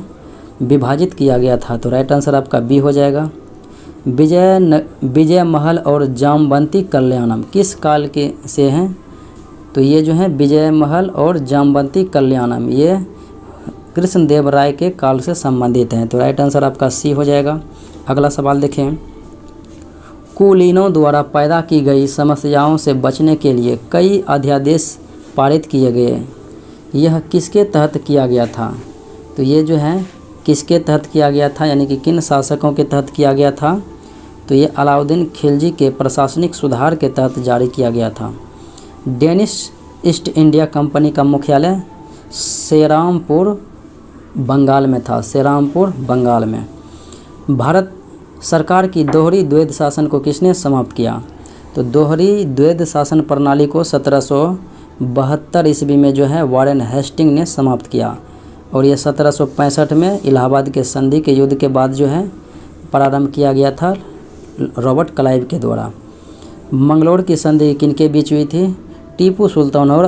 विभाजित किया गया था, तो राइट आंसर आपका बी हो जाएगा। विजय महल और जामवंती कल्याणम किस काल के से हैं, तो ये विजय महल और जामवंती कल्याणम ये कृष्णदेव राय के काल से संबंधित हैं, तो राइट आंसर आपका सी हो जाएगा। अगला सवाल देखें। कुलीनों द्वारा पैदा की गई समस्याओं से बचने के लिए कई अध्यादेश पारित किए गए, यह किसके तहत किया गया था, तो ये किसके तहत किया गया था, यानी कि किन शासकों के तहत किया गया था, तो ये अलाउद्दीन खिलजी के प्रशासनिक सुधार के तहत जारी किया गया था। डेनिश ईस्ट इंडिया कंपनी का मुख्यालय सेरामपुर बंगाल में था, सेरामपुर बंगाल में। भारत सरकार की दोहरी द्वैध शासन को किसने समाप्त किया, तो दोहरी द्वैध शासन प्रणाली को 1772 ईस्वी में वारेन हेस्टिंग ने समाप्त किया और ये 1765 में इलाहाबाद के संधि के युद्ध के बाद प्रारंभ किया गया था रॉबर्ट क्लाइव के द्वारा। मंगलोर की संधि किनके बीच हुई थी, टीपू सुल्तान और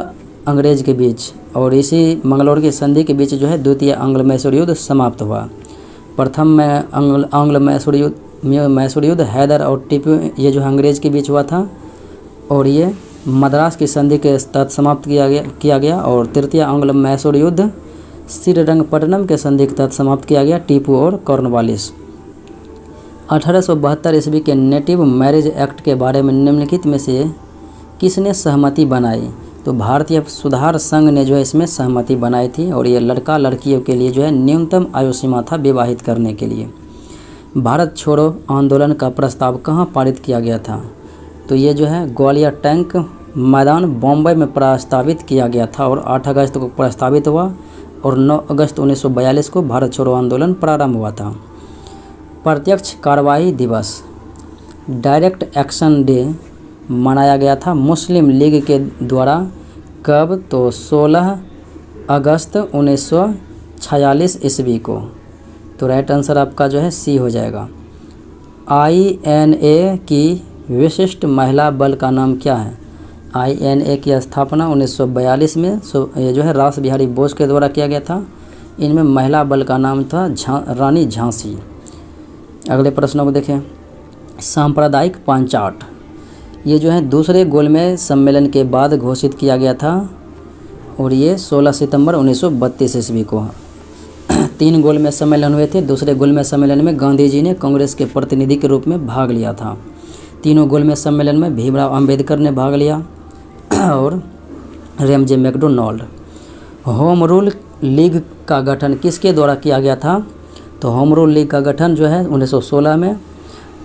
अंग्रेज के बीच, और इसी मंगलोर की संधि के बीच द्वितीय आंग्ल मैसूर युद्ध समाप्त हुआ। प्रथम में आंग्ल मैसूर युद्ध हैदर और टीपू ये अंग्रेज के बीच हुआ था और ये मद्रास की संधि के तहत समाप्त किया गया और तृतीय आंग्ल मैसूर युद्ध श्रीरंगपट्टनम के संधि के तहत समाप्त किया गया टीपू और कॉर्नवालिस। 1872 ईस्वी के नेटिव मैरिज एक्ट के बारे में निम्नलिखित में से किसने सहमति बनाई? तो भारतीय सुधार संघ ने जो है इसमें सहमति बनाई थी, और ये लड़का लड़कियों के लिए जो है न्यूनतम आयु सीमा था विवाहित करने के लिए। भारत छोड़ो आंदोलन का प्रस्ताव कहाँ पारित किया गया था? तो ये जो है ग्वालियर टैंक मैदान बॉम्बे में प्रस्तावित किया गया था, और 8 अगस्त को प्रस्तावित हुआ, और 9 अगस्त 1942 को भारत छोड़ो आंदोलन प्रारंभ हुआ था। प्रत्यक्ष कार्रवाई दिवस, डायरेक्ट एक्शन डे मनाया गया था मुस्लिम लीग के द्वारा कब? तो 16 अगस्त 1946 ईस्वी को। तो राइट आंसर आपका जो है सी हो जाएगा। INA की विशिष्ट महिला बल का नाम क्या है? INA की स्थापना 1942 में ये जो है रास बिहारी बोस के द्वारा किया गया था। इनमें महिला बल का नाम था रानी झांसी। अगले प्रश्नों को देखें। सांप्रदायिक पंचाट, ये जो है दूसरे गोलमेज सम्मेलन के बाद घोषित किया गया था, और ये 16 सितंबर 1932 ईस्वी को 3 गोलमेज सम्मेलन हुए थे। दूसरे गोलमेज सम्मेलन में गांधी जी ने कांग्रेस के प्रतिनिधि के रूप में भाग लिया था। तीनों गोलमेज सम्मेलन में भीमराव अंबेडकर ने भाग लिया और Ramsay MacDonald. Home rule league का गठन किसके द्वारा किया गया था? तो होम रूल लीग का गठन जो है 1916 में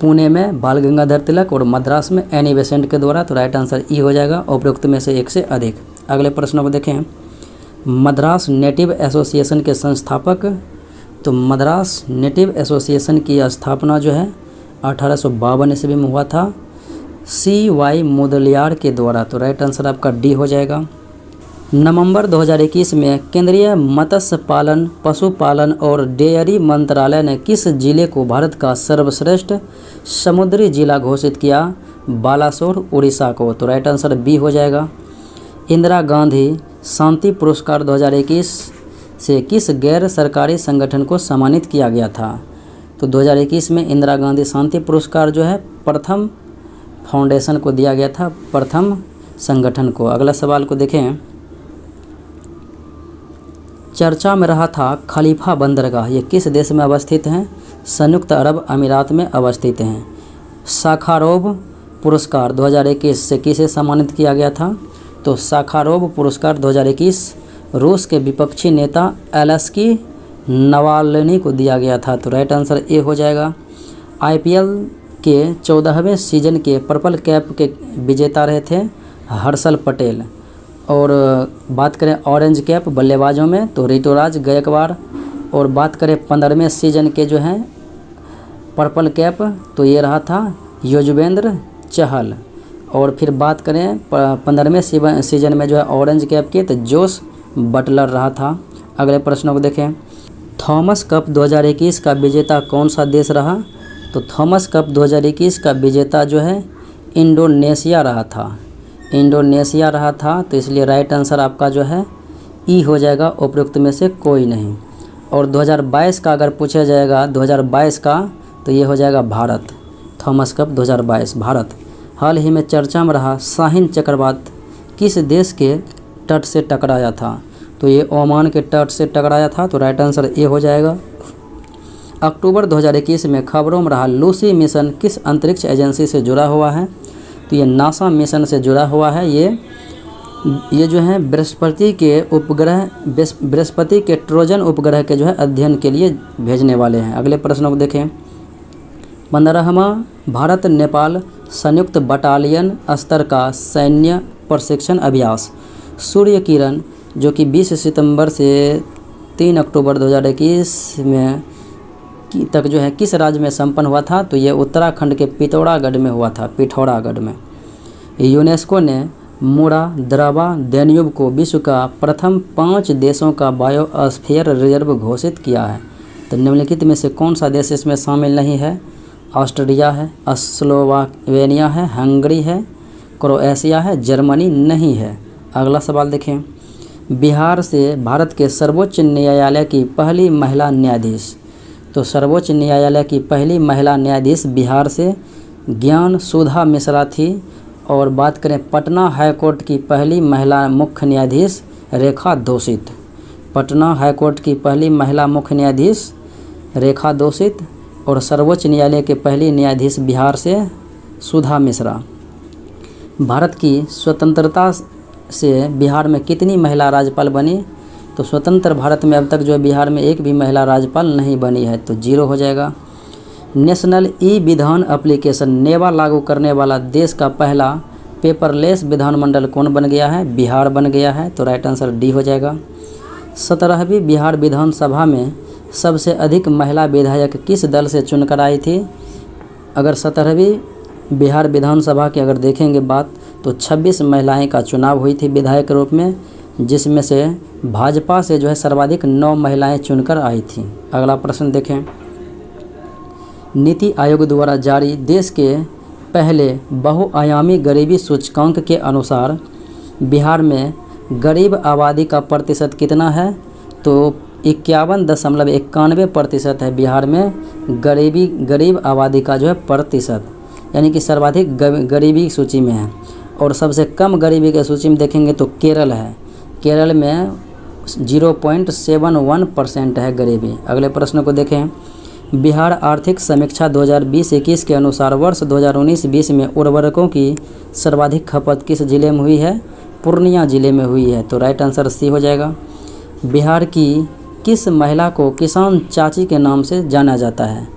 पुणे में बाल गंगाधर तिलक और मद्रास में एनी बेसेंट के द्वारा। तो राइट आंसर ई हो जाएगा, उपरोक्त में से एक से अधिक। अगले प्रश्नों को देखें। मद्रास नेटिव एसोसिएशन के संस्थापक, तो मद्रास नेटिव एसोसिएशन की स्थापना जो है 1852 ईस्वी में हुआ था CY मुदलियार के द्वारा। तो राइट आंसर आपका डी हो जाएगा। नवंबर 2021 में केंद्रीय मत्स्य पालन, पशुपालन और डेयरी मंत्रालय ने किस जिले को भारत का सर्वश्रेष्ठ समुद्री जिला घोषित किया? बालासोर, उड़ीसा को। तो राइट आंसर बी हो जाएगा। इंदिरा गांधी शांति पुरस्कार 2021 से किस गैर सरकारी संगठन को सम्मानित किया गया था? तो 2021 में इंदिरा गांधी शांति पुरस्कार जो है प्रथम फाउंडेशन को दिया गया था, प्रथम संगठन को। अगला सवाल को देखें। चर्चा में रहा था खलीफा बंदरगाह, ये किस देश में अवस्थित हैं? संयुक्त अरब अमीरात में अवस्थित हैं। साखारोव पुरस्कार 2021 से किसे सम्मानित किया गया था? तो साखारोव पुरस्कार 2021 रूस के विपक्षी नेता एलेक्सी नवाल्नी को दिया गया था। तो राइट आंसर ए हो जाएगा। IPL के 14वें सीजन के पर्पल कैप के विजेता रहे थे हर्षल पटेल, और बात करें ऑरेंज कैप बल्लेबाजों में तो ऋतुराज गायकवाड़, और बात करें 15वें सीजन के जो हैं पर्पल कैप तो ये रहा था युजवेंद्र चहल, और फिर बात करें 15वें सीजन में जो है ऑरेंज कैप के तो जोश बटलर रहा था। अगले प्रश्नों को देखें। थॉमस कप 2021 का विजेता कौन सा देश रहा? तो थॉमस कप 2021 का विजेता जो है इंडोनेशिया रहा था, इंडोनेशिया रहा था। तो इसलिए राइट आंसर आपका जो है ई हो जाएगा, उपयुक्त में से कोई नहीं। और 2022 का अगर पूछा जाएगा 2022 का तो ये हो जाएगा भारत। Thomas Cup 2022 Bharat. हाल ही में चर्चा में रहा शाहीन चक्रवात किस देश के तट से टकराया था? तो ये ओमान के तट से टकराया था। तो राइट आंसर ए हो जाएगा। अक्टूबर 2021 में खबरों में रहा लूसी मिशन किस अंतरिक्ष एजेंसी से जुड़ा हुआ है? तो ये नासा मिशन से जुड़ा हुआ है। ये जो है बृहस्पति के उपग्रह, बृहस्पति के ट्रोजन उपग्रह के जो है अध्ययन के लिए भेजने वाले हैं। अगले प्रश्नों को देखें। 15वां भारत नेपाल संयुक्त बटालियन स्तर का सैन्य प्रशिक्षण अभ्यास सूर्य किरण जो कि 20 सितंबर से 3 अक्टूबर 2021 में तक जो है किस राज्य में संपन्न हुआ था? तो ये उत्तराखंड के पिथौरागढ़ में हुआ था, पिथौरागढ़ में। यूनेस्को ने मुरा द्रवा डेन्यूब को विश्व का प्रथम 5 देशों का बायोस्फीयर रिजर्व घोषित किया है। तो निम्नलिखित में से कौन सा देश इसमें शामिल नहीं है? ऑस्ट्रिया है, स्लोवावेनिया है, हंगरी है, क्रोएशिया है, जर्मनी नहीं है। अगला सवाल देखें। बिहार से भारत के सर्वोच्च न्यायालय की पहली महिला न्यायाधीश, तो सर्वोच्च न्यायालय की पहली महिला न्यायाधीश बिहार से ज्ञान सुधा मिश्रा थी। और बात करें पटना हाईकोर्ट की पहली महिला मुख्य न्यायाधीश रेखा दोषित, पटना हाईकोर्ट की पहली महिला मुख्य न्यायाधीश रेखा दोषित। और सर्वोच्च न्यायालय के पहली न्यायाधीश बिहार से सुधा मिश्रा। भारत की स्वतंत्रता से बिहार में कितनी महिला राज्यपाल बनी? तो स्वतंत्र भारत में अब तक जो है बिहार में एक भी महिला राज्यपाल नहीं बनी है, तो 0 हो जाएगा। नेशनल ई विधान एप्लीकेशन नेवा लागू करने वाला देश का पहला पेपरलेस विधानमंडल कौन बन गया है? बिहार बन गया है, तो राइट आंसर डी हो जाएगा। 17वीं बिहार विधानसभा में सबसे अधिक महिला विधायक किस दल से चुनकर आई थी? अगर 17वीं बिहार विधानसभा की अगर देखेंगे बात, तो 26 महिलाएं का चुनाव हुई थी विधायक के रूप में, जिसमें से भाजपा से जो है सर्वाधिक 9 महिलाएं चुनकर आई थी। अगला प्रश्न देखें। नीति आयोग द्वारा जारी देश के पहले बहुआयामी गरीबी सूचकांक के अनुसार बिहार में गरीब आबादी का प्रतिशत कितना है? तो 51.91% है बिहार में गरीब आबादी का जो है प्रतिशत, यानी कि सर्वाधिक गरीबी सूची में है। और सबसे कम गरीबी के सूची में देखेंगे तो केरल है, केरल में 0.71% है गरीबी। अगले प्रश्न को देखें। बिहार आर्थिक समीक्षा 2020-21 के अनुसार वर्ष 2019-20 में उर्वरकों की सर्वाधिक खपत किस जिले में हुई है? पूर्णिया जिले में हुई है, तो राइट आंसर सी हो जाएगा। बिहार की किस महिला को किसान चाची के नाम से जाना जाता है?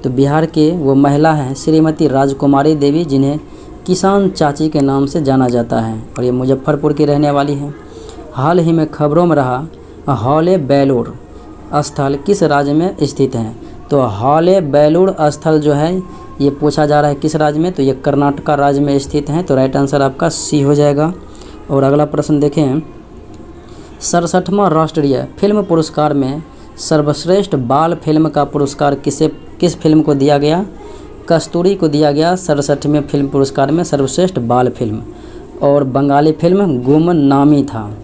तो बिहार के वो महिला हैं श्रीमती राजकुमारी देवी, जिन्हें किसान चाची के नाम से जाना जाता है, और ये मुजफ्फरपुर की रहने वाली हैं। हाल ही में खबरों में रहा हौले बेलूर स्थल किस राज्य में स्थित है? तो हौले बेलूर स्थल जो है ये पूछा जा रहा है किस राज्य में? तो ये कर्नाटका राज्य में स्थित हैं, तो राइट आंसर आपका सी हो जाएगा। और अगला प्रश्न देखें। 67वां राष्ट्रीय फिल्म पुरस्कार में सर्वश्रेष्ठ बाल फिल्म का पुरस्कार किस फिल्म को दिया गया? कस्तूरी को दिया गया 67वें फिल्म पुरस्कार में सर्वश्रेष्ठ बाल फिल्म। और बंगाली फिल्म गुमनामी था,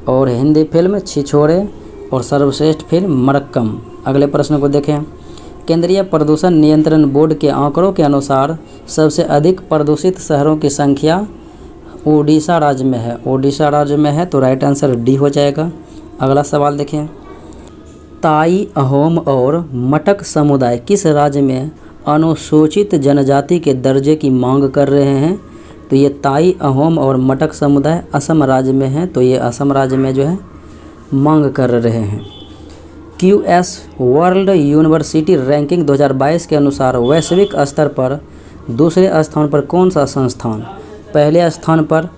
और हिंदी फिल्म छिछोरे, और सर्वश्रेष्ठ फिल्म मरक्कम। अगले प्रश्न को देखें। केंद्रीय प्रदूषण नियंत्रण बोर्ड के आंकड़ों के अनुसार सबसे अधिक प्रदूषित शहरों की संख्या ओडिशा राज्य में है, ओडिशा राज्य में है, तो राइट आंसर डी हो जाएगा। अगला सवाल देखें। ताई, अहोम और मटक समुदाय किस राज्य में अनुसूचित जनजाति के दर्जे की मांग कर रहे हैं? तो ये ताई, अहोम और मटक समुदाय असम राज्य में है, तो ये असम राज्य में जो है मांग कर रहे हैं। QS वर्ल्ड यूनिवर्सिटी रैंकिंग 2022 के अनुसार वैश्विक स्तर पर दूसरे स्थान पर कौन सा संस्थान? पहले स्थान पर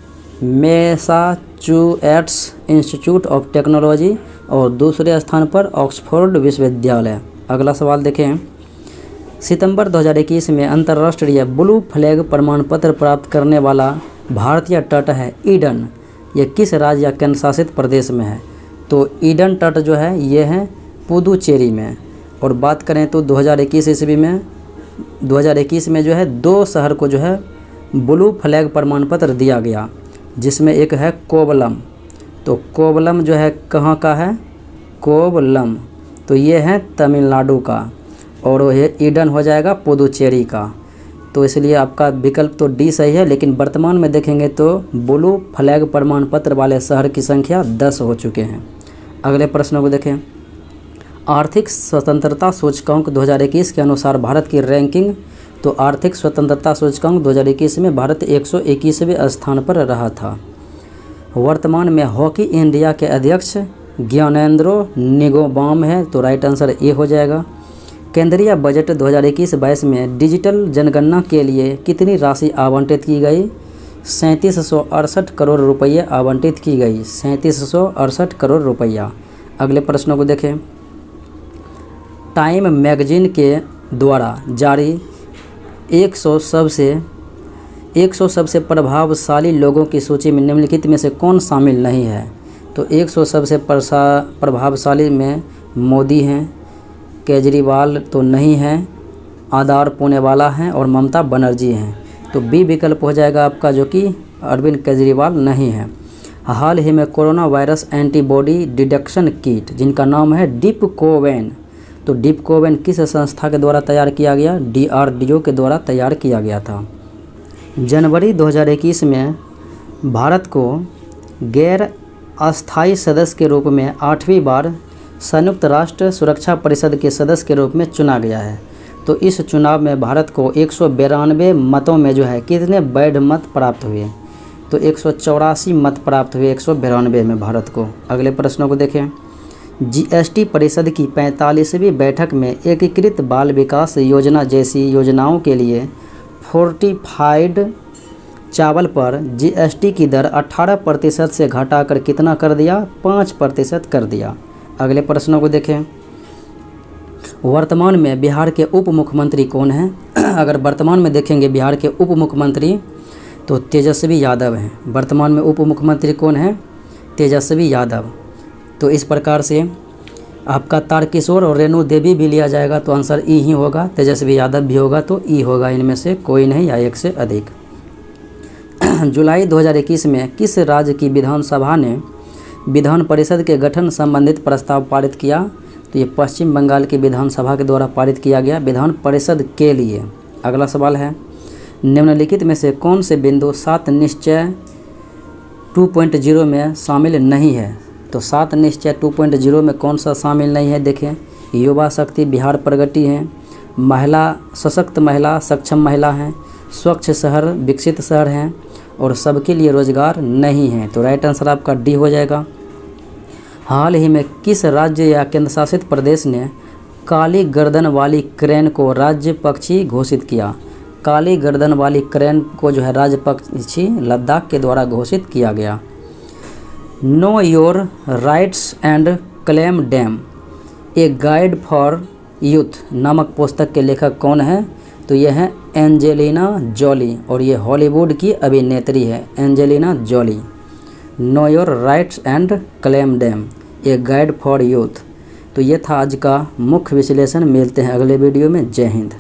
मैसाचुसेट्स इंस्टीट्यूट ऑफ टेक्नोलॉजी, और दूसरे स्थान पर ऑक्सफोर्ड विश्वविद्यालय। अगला सवाल देखें। सितंबर 2021 में अंतर्राष्ट्रीय ब्लू फ्लैग प्रमाण पत्र प्राप्त करने वाला भारतीय तट है ईडन, यह किस राज्य या केंद्र शासित प्रदेश में है? तो ईडन तट जो है ये है पुदुचेरी में। और बात करें तो 2021 ईस्वी में 2021 में जो है 2 शहर को जो है ब्लू फ्लैग प्रमाण पत्र दिया गया, जिसमें एक है कोवलम। तो कोवलम जो है कहाँ का है? कोवलम, तो ये है तमिलनाडु का, और ये ईडन हो जाएगा पुदुचेरी का। तो इसलिए आपका विकल्प तो डी सही है, लेकिन वर्तमान में देखेंगे तो ब्लू फ्लैग प्रमाण पत्र वाले शहर की संख्या 10 हो चुके हैं। अगले प्रश्न को देखें। आर्थिक स्वतंत्रता सूचकांक 2021 के अनुसार भारत की रैंकिंग, तो आर्थिक स्वतंत्रता सूचकांक 2021 में भारत 121वें स्थान पर रहा था। वर्तमान में हॉकी इंडिया के अध्यक्ष ज्ञानेंद्रो निंगोबाम है, तो राइट आंसर ए हो जाएगा। केंद्रीय बजट 2021-22 में डिजिटल जनगणना के लिए कितनी राशि आवंटित की गई? 3768 करोड़ रुपये आवंटित की गई, 3768 करोड़ रुपया। अगले प्रश्नों को देखें। टाइम मैगजीन के द्वारा जारी 100 सबसे प्रभावशाली लोगों की सूची में निम्नलिखित में से कौन शामिल नहीं है? तो 100 सबसे प्रभावशाली में मोदी हैं, केजरीवाल तो नहीं हैं, आधार पूनेवाला हैं, और ममता बनर्जी हैं। तो बी विकल्प हो जाएगा आपका, जो कि अरविंद केजरीवाल नहीं है। हाल ही में corona virus antibody detection kit, जिनका नाम है डिपकोवैन, तो डिपकोवैन किस संस्था के द्वारा तैयार किया गया? DRDO के द्वारा तैयार किया गया था। जनवरी 2021 में भारत को गैर अस्थायी सदस्य के रूप में 8वीं बार संयुक्त राष्ट्र सुरक्षा परिषद के सदस्य के रूप में चुना गया है। तो इस चुनाव में भारत को 192 मतों में जो है कितने वैध मत प्राप्त हुए? तो 184 मत प्राप्त हुए 192 में भारत को। अगले प्रश्नों को देखें। जीएसटी परिषद की 45वीं बैठक में एकीकृत बाल विकास योजना जैसी योजनाओं के लिए फोर्टिफाइड चावल पर जीएसटी की दर 18% से घटाकर कितना कर दिया? 5% कर दिया। अगले प्रश्नों को देखें। वर्तमान में बिहार के उप मुख्यमंत्री कौन हैं? अगर वर्तमान में देखेंगे बिहार के उप मुख्यमंत्री तो तेजस्वी यादव हैं। वर्तमान में उप मुख्यमंत्री कौन है? तेजस्वी यादव। तो इस प्रकार से आपका तारकिशोर और रेणु देवी भी लिया जाएगा तो आंसर ई ही होगा। तेजस्वी यादव भी होगा तो ई होगा, इनमें से कोई नहीं या एक से अधिक। जुलाई 2021 में किस राज्य की विधानसभा ने विधान परिषद के गठन संबंधित प्रस्ताव पारित किया? तो ये पश्चिम बंगाल की विधानसभा के द्वारा पारित किया गया विधान परिषद के लिए। अगला सवाल है, निम्नलिखित में से कौन से बिंदु 7 निश्चय 2.0 में शामिल नहीं है? तो 7 निश्चय 2.0 में कौन सा शामिल नहीं है? देखें, युवा शक्ति, बिहार प्रगति है, महिला सशक्त, महिला सक्षम महिला हैं, स्वच्छ शहर, विकसित शहर हैं और सबके लिए रोजगार नहीं है। तो राइट आंसर आपका डी हो जाएगा। हाल ही में किस राज्य या केंद्र शासित प्रदेश ने काली गर्दन वाली क्रेन को राज्य पक्षी घोषित किया? काली गर्दन वाली क्रेन को जो है राज्य पक्षी लद्दाख के द्वारा घोषित किया गया। Know your rights and claim dam a guide for youth नामक पुस्तक के लेखक कौन है? तो यह है एंजेलिना जॉली और ये हॉलीवुड की अभिनेत्री है Angelina Jolie. Know your rights and claim dam a guide for youth. तो ये था आज का मुख्य विश्लेषण। मिलते हैं अगले वीडियो में। जय हिंद।